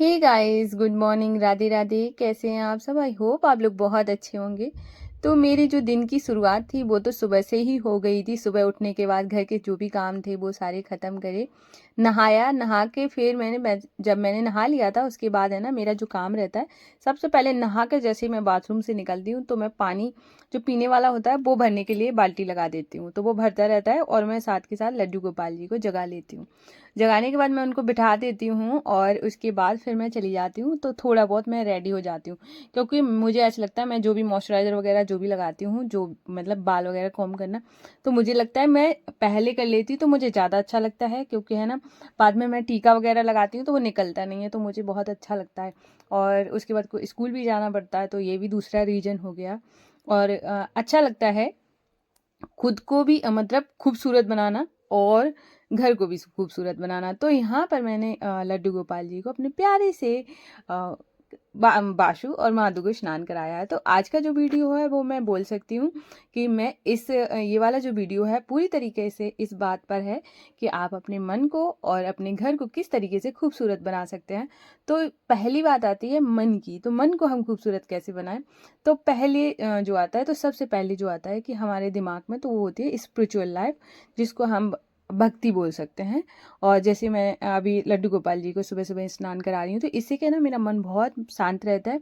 हे guys, good morning, Radhe Radhe. कैसे हैं आप सब? आई होप आप लोग बहुत अच्छे होंगे। तो मेरी जो दिन की शुरुआत थी वो तो सुबह से ही हो गई थी। सुबह उठने के बाद घर के जो भी काम थे वो सारे ख़त्म करे, नहाया, नहा के फिर जब मैंने नहा लिया था उसके बाद है ना मेरा जो काम रहता है, सबसे पहले नहा कर जैसे ही मैं बाथरूम से निकलती हूँ तो मैं पानी जो पीने वाला होता है वो भरने के लिए बाल्टी लगा देती हूँ। तो वो भरता रहता है और मैं साथ के साथ लड्डू गोपाल जी को जगा लेती हूँ। जगाने के बाद मैं उनको बिठा देती हूँ और उसके बाद फिर मैं चली जाती हूँ। तो थोड़ा बहुत मैं रेडी हो जाती हूँ, क्योंकि मुझे ऐसा लगता है मैं जो भी मॉइस्चराइज़र वगैरह जो भी लगाती हूँ, जो मतलब बाल वगैरह कॉम्ब करना, तो मुझे लगता है मैं पहले कर लेती तो मुझे ज़्यादा अच्छा लगता है, क्योंकि है ना बाद में मैं टीका वगैरह लगाती हूँ तो वो निकलता नहीं है, तो मुझे बहुत अच्छा लगता है। और उसके बाद स्कूल भी जाना पड़ता है, तो ये भी दूसरा रीज़न हो गया। और अच्छा लगता है खुद को भी मतलब खूबसूरत बनाना और घर को भी खूबसूरत बनाना। तो यहाँ पर मैंने लड्डू गोपाल जी को अपने प्यारे से बाशु और माधु को स्नान कराया है। तो आज का जो वीडियो है वो मैं बोल सकती हूँ कि मैं ये वाला जो वीडियो है पूरी तरीके से इस बात पर है कि आप अपने मन को और अपने घर को किस तरीके से खूबसूरत बना सकते हैं। तो पहली बात आती है मन की। तो मन को हम खूबसूरत कैसे बनाएं? तो पहले जो आता है, तो सबसे पहले जो आता है कि हमारे दिमाग में, तो वो होती है स्पिरिचुअल लाइफ, जिसको हम भक्ति बोल सकते हैं। और जैसे मैं अभी लड्डू गोपाल जी को सुबह सुबह स्नान करा रही हूँ, तो इससे क्या ना मेरा मन बहुत शांत रहता है।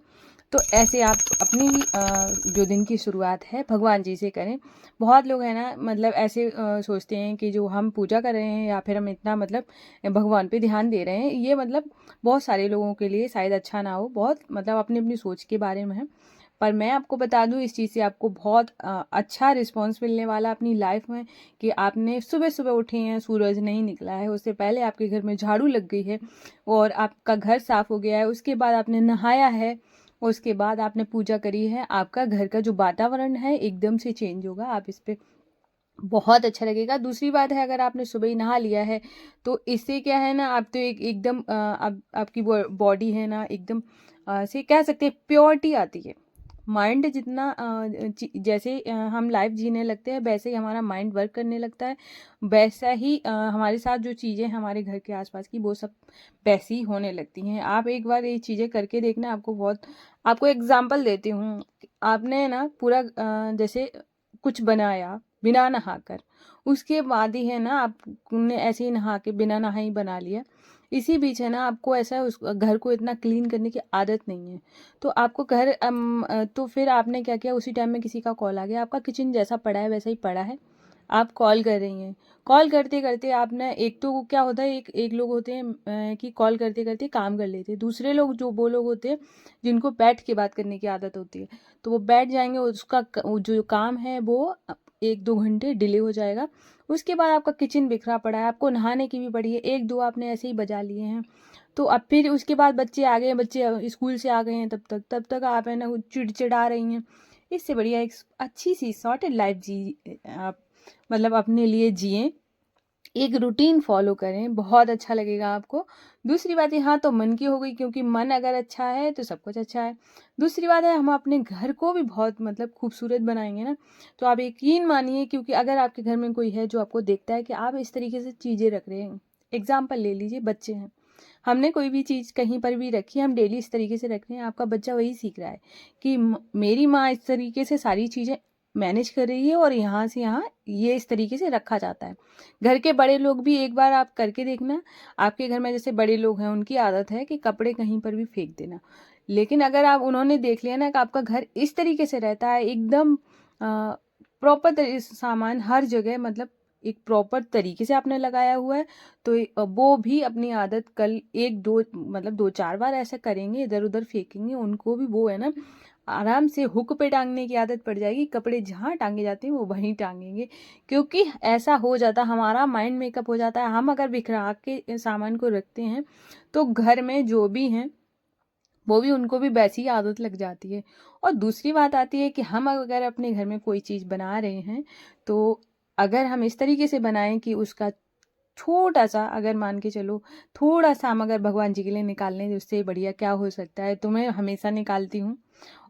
तो ऐसे आप अपनी भी जो दिन की शुरुआत है भगवान जी से करें। बहुत लोग हैं ना, मतलब ऐसे सोचते हैं कि जो हम पूजा कर रहे हैं या फिर हम इतना मतलब भगवान पे ध्यान दे रहे हैं, ये मतलब बहुत सारे लोगों के लिए शायद अच्छा ना हो, बहुत मतलब अपनी अपनी सोच के बारे में है। पर मैं आपको बता दूं, इस चीज़ से आपको बहुत अच्छा रिस्पॉन्स मिलने वाला अपनी लाइफ में, कि आपने सुबह सुबह उठे हैं, सूरज नहीं निकला है, उससे पहले आपके घर में झाड़ू लग गई है और आपका घर साफ हो गया है, उसके बाद आपने नहाया है, उसके बाद आपने पूजा करी है, आपका घर का जो वातावरण है एकदम से चेंज होगा। आप इस पे बहुत अच्छा लगेगा। दूसरी बात है, अगर आपने सुबह ही नहा लिया है तो इससे क्या है ना, आप तो एकदम आपकी बॉडी है ना एकदम से कह सकते हैं प्योरिटी आती है। माइंड जितना जैसे हम लाइफ जीने लगते हैं वैसे ही हमारा माइंड वर्क करने लगता है। वैसा ही हमारे साथ जो चीज़ें हमारे घर के आसपास की वो सब वैसी ही होने लगती हैं। आप एक बार ये चीज़ें करके देखना, आपको एग्जांपल देती हूँ। आपने ना पूरा जैसे कुछ बनाया बिना नहाकर, उसके बाद ही है ना आपने ऐसे ही नहा के बिना नहा ही बना लिया, इसी बीच है ना आपको ऐसा उस घर को इतना क्लीन करने की आदत नहीं है। तो आपको तो फिर आपने क्या किया, उसी टाइम में किसी का कॉल आ गया, आपका किचन जैसा पड़ा है वैसा ही पड़ा है, आप कॉल कर रही हैं। कॉल करते करते आपने, एक तो क्या होता है, एक एक लोग होते हैं कि कॉल करते करते काम कर लेते हैं। दूसरे लोग जो वो लोग होते हैं जिनको बैठ के बात करने की आदत होती है, तो वो बैठ जाएंगे, जो काम है वो 1-2 घंटे डिले हो जाएगा। उसके बाद आपका किचन बिखरा पड़ा है, आपको नहाने की भी पड़ी है, एक दो आपने ऐसे ही बजा लिए हैं। तो अब फिर उसके बाद बच्चे आ गए हैं, बच्चे स्कूल से आ गए हैं, तब तक आप है ना चिड़चिड़ा रही हैं। इससे बढ़िया एक अच्छी सी सॉर्टेड लाइफ आप मतलब अपने लिए जिए, एक रूटीन फॉलो करें, बहुत अच्छा लगेगा आपको। दूसरी बात है, हाँ तो मन की हो गई, क्योंकि मन अगर अच्छा है तो सब कुछ अच्छा है। दूसरी बात है, हम अपने घर को भी बहुत मतलब खूबसूरत बनाएंगे ना, तो आप यकीन मानिए, क्योंकि अगर आपके घर में कोई है जो आपको देखता है कि आप इस तरीके से चीज़ें रख रहे हैं, एग्जाम्पल ले लीजिए, बच्चे हैं, हमने कोई भी चीज़ कहीं पर भी रखी, हम डेली इस तरीके से रख रहे हैं, आपका बच्चा वही सीख रहा है कि मेरी माँ इस तरीके से सारी चीज़ें मैनेज कर रही है और यहाँ से यहाँ ये इस तरीके से रखा जाता है। घर के बड़े लोग भी एक बार आप करके देखना। आपके घर में जैसे बड़े लोग हैं, उनकी आदत है कि कपड़े कहीं पर भी फेंक देना, लेकिन अगर आप उन्होंने देख लिया ना कि आपका घर इस तरीके से रहता है, एकदम प्रॉपर सामान हर जगह, मतलब एक प्रॉपर तरीके से आपने लगाया हुआ है, तो वो भी अपनी आदत कल एक दो मतलब 2-4 बार ऐसा करेंगे, इधर उधर फेंकेंगे, उनको भी वो है ना आराम से हुक पे टांगने की आदत पड़ जाएगी। कपड़े जहाँ टांगे जाते हैं वो वहीं टांगेंगे, क्योंकि ऐसा हो जाता, हमारा माइंड मेकअप हो जाता है। हम अगर बिखरा के सामान को रखते हैं तो घर में जो भी हैं वो भी, उनको भी वैसी ही आदत लग जाती है। और दूसरी बात आती है कि हम अगर अपने घर में कोई चीज़ बना रहे हैं, तो अगर हम इस तरीके से बनाएं कि उसका छोटा सा, अगर मान के चलो थोड़ा सा हम अगर भगवान जी के लिए निकालने, उससे बढ़िया क्या हो सकता है। तो मैं हमेशा निकालती हूँ।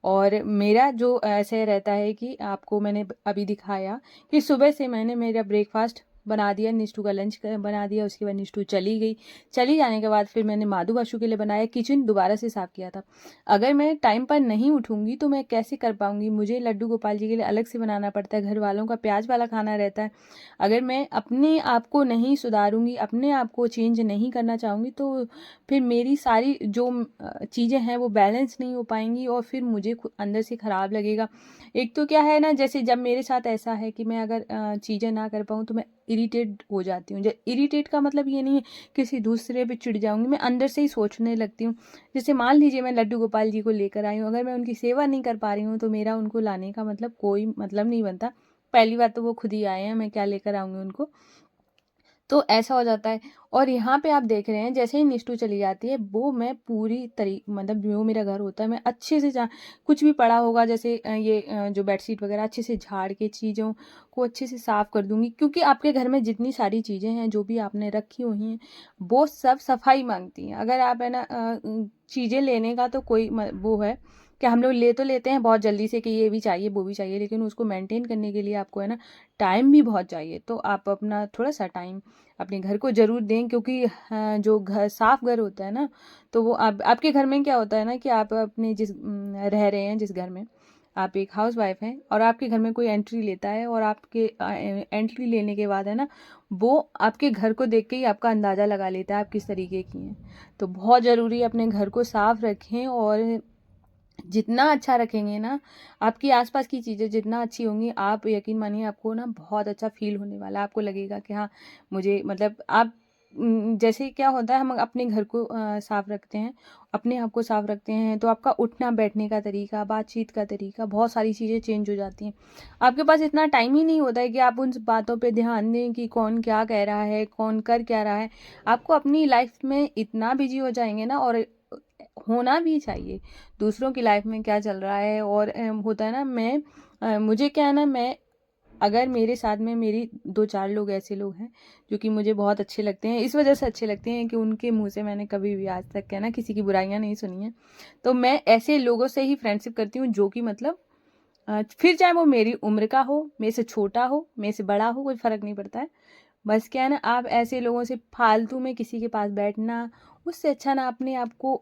और मेरा जो ऐसे रहता है कि आपको मैंने अभी दिखाया कि सुबह से मैंने मेरा ब्रेकफास्ट बना दिया, निष्ठू का लंच बना दिया, उसके बाद निष्ठू चली गई। चली जाने के बाद फिर मैंने माधु बाशु के लिए बनाया, किचन दोबारा से साफ़ किया था। अगर मैं टाइम पर नहीं उठूँगी तो मैं कैसे कर पाऊँगी, मुझे लड्डू गोपाल जी के लिए अलग से बनाना पड़ता है, घर वालों का प्याज वाला खाना रहता है। अगर मैं अपने आप को नहीं सुधारूँगी, अपने आप को चेंज नहीं करना चाहूँगी तो फिर मेरी सारी जो चीज़ें हैं वो बैलेंस नहीं हो पाएंगी और फिर मुझे अंदर से ख़राब लगेगा। एक तो क्या है ना, जैसे जब मेरे साथ ऐसा है कि मैं अगर चीज़ें ना कर पाऊँ तो मैं इरिटेट हो जाती हूँ। इरिटेट का मतलब ये नहीं है किसी दूसरे पे चिढ़ जाऊँगी, मैं अंदर से ही सोचने लगती हूँ। जैसे मान लीजिए मैं लड्डू गोपाल जी को लेकर आई हूँ, अगर मैं उनकी सेवा नहीं कर पा रही हूँ तो मेरा उनको लाने का मतलब कोई मतलब नहीं बनता। पहली बात तो वो खुद ही आए हैं, मैं क्या लेकर आऊँगी उनको, तो ऐसा हो जाता है। और यहाँ पे आप देख रहे हैं जैसे ही निष्ठू चली जाती है वो मैं पूरी मतलब जो मेरा घर होता है मैं अच्छे से कुछ भी पड़ा होगा जैसे जो बेडशीट वगैरह अच्छे से झाड़ के चीज़ों को अच्छे से साफ़ कर दूंगी, क्योंकि आपके घर में जितनी सारी चीज़ें हैं जो भी आपने रखी हुई हैं वो सब सफाई मांगती हैं। अगर आप है ना चीज़ें लेने का तो कोई वो है कि हम लोग ले तो लेते हैं बहुत जल्दी से कि ये भी चाहिए वो भी चाहिए, लेकिन उसको मेंटेन करने के लिए आपको है ना टाइम भी बहुत चाहिए। तो आप अपना थोड़ा सा टाइम अपने घर को ज़रूर दें, क्योंकि जो घर साफ घर होता है ना तो वो आपके घर में क्या होता है ना कि आप अपने रह रहे हैं जिस घर में, आप एक हाउस वाइफ हैं और आपके घर में कोई एंट्री लेता है और आपके एंट्री लेने के बाद है ना वो आपके घर को देख के ही आपका अंदाज़ा लगा लेता है आप किस तरीके की हैं। तो बहुत ज़रूरी है अपने घर को साफ रखें, और जितना अच्छा रखेंगे ना, आपकी आसपास की चीज़ें जितना अच्छी होंगी, आप यकीन मानिए आपको ना बहुत अच्छा फ़ील होने वाला है। आपको लगेगा कि हाँ, मुझे मतलब आप जैसे क्या होता है हम अपने घर को साफ़ रखते हैं, अपने आप को साफ़ रखते हैं तो आपका उठना बैठने का तरीका, बातचीत का तरीका, बहुत सारी चीज़ें चेंज हो जाती हैं। आपके पास इतना टाइम ही नहीं होता है कि आप उन बातों पे ध्यान दें कि कौन क्या कह रहा है, कौन कर क्या रहा है। आपको अपनी लाइफ़ में इतना बिज़ी हो जाएँगे ना, और होना भी चाहिए दूसरों की लाइफ में क्या चल रहा है। और होता है ना मुझे क्या है ना, मैं अगर मेरे साथ में मेरी 2-4 लोग ऐसे लोग हैं जो कि मुझे बहुत अच्छे लगते हैं, इस वजह से अच्छे लगते हैं कि उनके मुंह से मैंने कभी भी आज तक क्या ना किसी की बुराइयां नहीं सुनी है। तो मैं ऐसे लोगों से ही फ्रेंडशिप करती हूँ जो कि मतलब फिर चाहे वो मेरी उम्र का हो, मेरे से छोटा हो, मेरे से बड़ा हो, कोई फ़र्क नहीं पड़ता है। बस क्या है ना, आप ऐसे लोगों से फालतू में किसी के पास बैठना, उससे अच्छा ना अपने आप को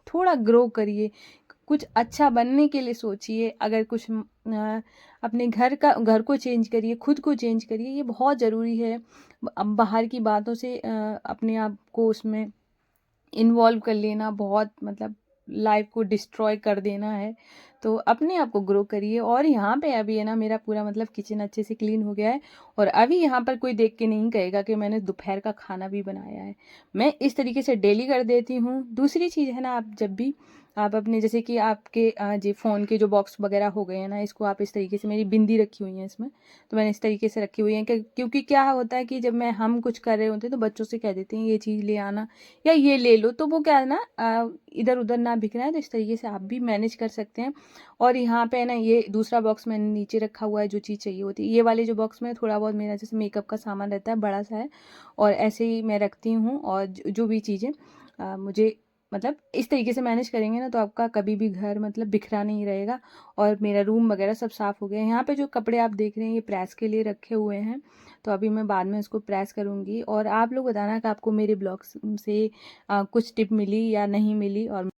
थोड़ा ग्रो करिए, कुछ अच्छा बनने के लिए सोचिए। अगर कुछ अपने घर को चेंज करिए, खुद को चेंज करिए, ये बहुत ज़रूरी है। अब बाहर की बातों से अपने आप को उसमें इन्वॉल्व कर लेना बहुत मतलब लाइफ को डिस्ट्रॉय कर देना है। तो अपने आप को ग्रो करिए। और यहाँ पे अभी है ना मेरा पूरा मतलब किचन अच्छे से क्लीन हो गया है, और अभी यहाँ पर कोई देख के नहीं कहेगा कि मैंने दोपहर का खाना भी बनाया है। मैं इस तरीके से डेली कर देती हूँ। दूसरी चीज़ है ना, आप जब भी आप अपने जैसे कि आपके जो फ़ोन के जो बॉक्स वगैरह हो गए हैं ना, इसको आप इस तरीके से, मेरी बिंदी रखी हुई है इसमें, तो मैंने इस तरीके से रखी हुई है क्योंकि क्या होता है कि जब हम कुछ कर रहे होते हैं तो बच्चों से कह देते हैं ये चीज़ ले आना या ये ले लो, तो वो क्या है ना इधर उधर ना बिखरा है, तो इस तरीके से आप भी मैनेज कर सकते हैं। और यहाँ पे है ना ये दूसरा बॉक्स मैंने नीचे रखा हुआ है जो चीज़ चाहिए होती है। ये वाले जो बॉक्स में थोड़ा बहुत मेरा जैसे मेकअप का सामान रहता है, बड़ा सा है, और ऐसे ही मैं रखती हूँ। और जो भी चीज़ें मुझे मतलब इस तरीके से मैनेज करेंगे ना तो आपका कभी भी घर मतलब बिखरा नहीं रहेगा। और मेरा रूम वगैरह सब साफ़ हो गया है। यहाँ पे जो कपड़े आप देख रहे हैं ये प्रेस के लिए रखे हुए हैं, तो अभी मैं बाद में इसको प्रेस करूँगी। और आप लोग बताना कि आपको मेरे ब्लॉग से कुछ टिप मिली या नहीं मिली, और